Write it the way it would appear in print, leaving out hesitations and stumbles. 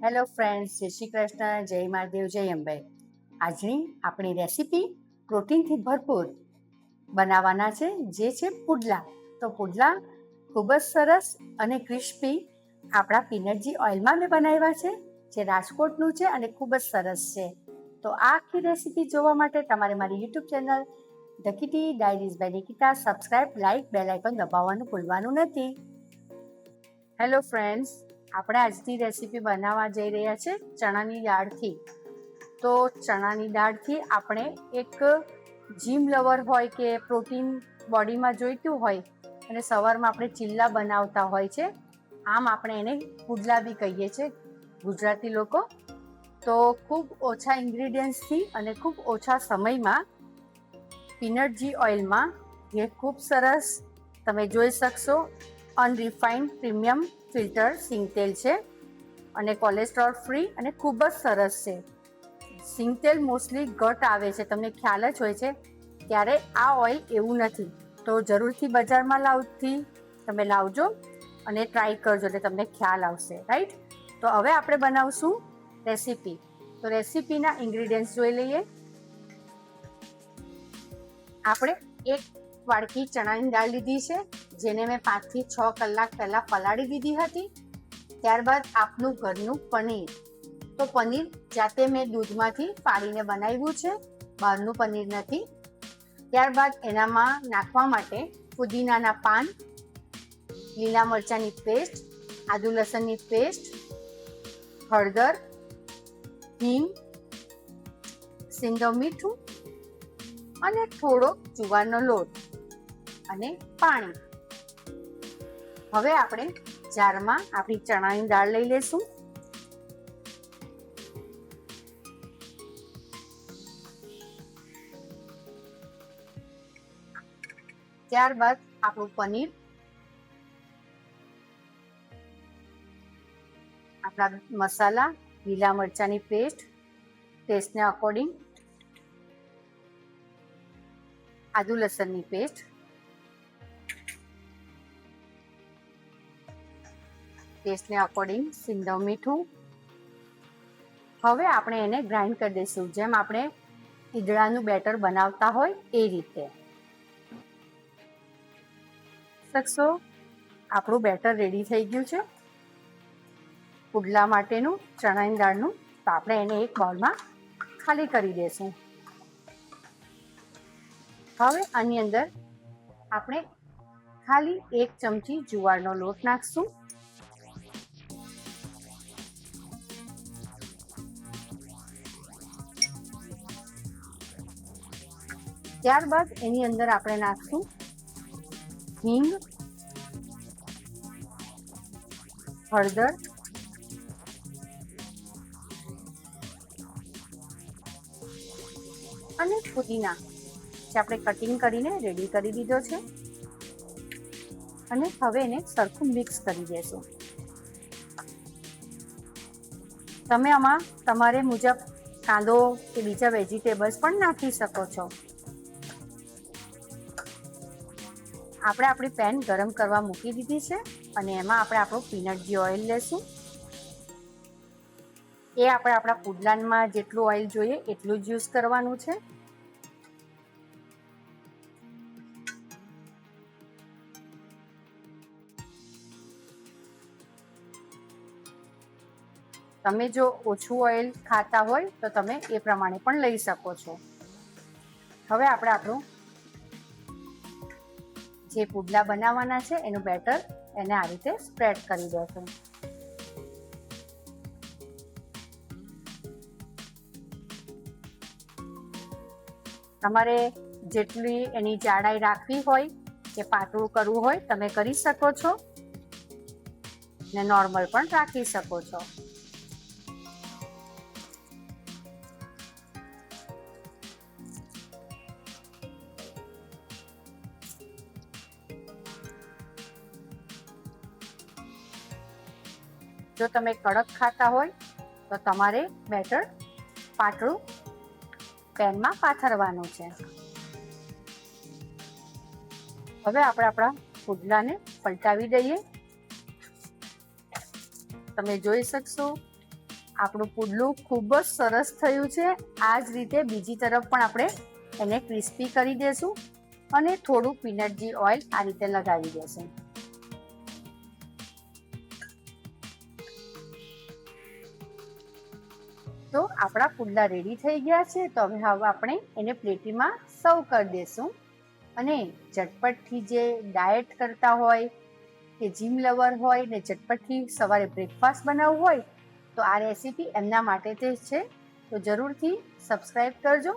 Hello friends, જય શ્રી કૃષ્ણ, જય મહાદેવ, જય અંબે. આજની આપણી રેસીપી પ્રોટીનથી ભરપૂર બનાવવાના છે, જે છે પુડલા. તો પુડલા ખૂબ જ સરસ અને ક્રિસ્પી આપણા પીનટજી ઓઇલમાં મેં બનાવ્યા છે, જે રાજકોટનું છે અને ખૂબ જ સરસ છે. તો આ આખી રેસીપી જોવા માટે તમારે મારી YouTube channel the kitty diaries by Nikita subscribe, like, bell icon દબાવવાનું ભૂલવાનું નથી. હેલો ફ્રેન્ડ્સ, આપણે આજની રેસીપી બનાવવા જઈ રહ્યા છે ચણાની દાળથી. તો ચણાની દાળથી આપણે એક જીમ લવર હોય કે પ્રોટીન બોડીમાં જોઈતું હોય અને સવારમાં આપણે ચીલ્લા બનાવતા હોય છે, આમ આપણે એને પુડલા બી કહીએ છીએ ગુજરાતી લોકો. તો ખૂબ ઓછા ઇન્ગ્રીડિયન્ટ્સથી અને ખૂબ ઓછા સમયમાં પીનટજી ઓઇલમાં જે ખૂબ સરસ તમે જોઈ શકશો અનરિફાઇન્ડ પ્રીમિયમ ફિલ્ટર સિંગતેલ છે અને કોલેસ્ટ્રોલ ફ્રી અને ખૂબ જ સરસ છે. સિંગતેલ મોસ્ટલી ઘટ આવે છે, તમને ખ્યાલ જ હોય છે, ત્યારે આ ઓઇલ એવું નથી. તો જરૂરથી બજારમાં તમે લાવજો અને ટ્રાય કરજો એટલે તમને ખ્યાલ આવશે, રાઈટ. તો હવે આપણે બનાવશું રેસીપી. તો રેસીપીના ઇન્ગ્રીડિયન્ટ્સ જોઈ લઈએ. આપણે એક વાડકી ચણાની દાળ લીધી છે, જેને મેં 5 થી 6 કલાક પહેલાં પલાળી દીધી હતી. ત્યારબાદ આપનું ઘરનું પનીર. તો પનીર જાતે મેં દૂધમાંથી ફાડીને બનાવ્યું છે, બહારનું પનીર નથી. ત્યારબાદ એનામાં નાખવા માટે પુદીનાના પાન, લીલા મરચાંની પેસ્ટ, આદુ લસણની પેસ્ટ, હળદર, હિંગ, સિંધવ મીઠું અને થોડો જુવારનો લોટ અને પાણી. હવે આપણે જારમાં આપણી ચણાની દાળ લઈ લેશું. ત્યારબાદ આપણું પનીર, આપણા મસાલા, લીલા મરચાંની પેસ્ટ, ટેસ્ટને અકોર્ડિંગ, આદુ લસણની પેસ્ટ, ટેસ્ટને અકોર્ડિંગ સિંધવ મીઠું. હવે આપણે એને ગ્રાઇન્ડ કરી દઈશું, જેમ આપણે ઈદડાનું બેટર બનાવતા હોય એ રીતે. આપણું બેટર રેડી થઈ ગયું છે પુડલા માટેનું ચણાની દાળનું. તો આપણે એને એક બાઉલમાં ખાલી કરી દઈશું. હવે આની અંદર આપણે ખાલી 1 ચમચી જુવારનો લોટ નાખશું. ત્યારબાદ એની અંદર આપણે નાખશું હિંગ, હળદર, અને પુદીના જે આપણે કટિંગ કરીને રેડી કરી દીધો છે. અને હવે એને સરખું મિક્સ કરી દેશું. તમે આમાં તમારે મુજબ કાંદો કે બીજા વેજીટેબલ્સ પણ નાખી શકો છો. આપણે આપણી પેન ગરમ કરવા મૂકી દીધી છે અને એમાં આપણે આપણું પીનટજી ઓઇલ લેશું. એ આપણે આપણા પુડલામાં જેટલું ઓઇલ જોઈએ એટલું જ યુઝ કરવાનું છે. તમે જો ઓછું ઓઇલ ખાતા હોય તો તમે એ પ્રમાણે પણ લઈ શકો છો. હવે આપણે આપણું જે પુડલા બનાવવાના છે એનું બેટર એને આ રીતે સ્પ્રેડ કરી દઈશું. તમારે જેટલી એની જાડાઈ રાખવી હોય કે પાતળું કરવું હોય તમે કરી શકો છો, ને નોર્મલ પણ રાખી શકો છો. જો તમે કડક ખાતા હોય તો તમારે બેટર પાતળું પેનમાં પાથરવાનું છે. હવે આપણે આપણા પુડલાને પલટાવી દઈએ. તમે જોઈ શકશો આપણું પુડલું ખૂબ જ સરસ થયું છે. આ જ રીતે બીજી તરફ પણ આપણે એને ક્રિસ્પી કરી દેશું અને થોડું પીનટ જી ઓઇલ આ રીતે લગાવી દેશું. તો આપણા પુડલા રેડી થઈ ગયા છે. તો હવે આપણે એને પ્લેટીમાં સર્વ કરી દેશું. અને ઝટપટથી જે ડાયટ કરતા હોય કે જીમ લવર હોય ને ઝટપટથી સવારે બ્રેકફાસ્ટ બનાવવું હોય તો આ રેસીપી એમના માટે જ છે. તો જરૂરથી સબસ્ક્રાઈબ કરજો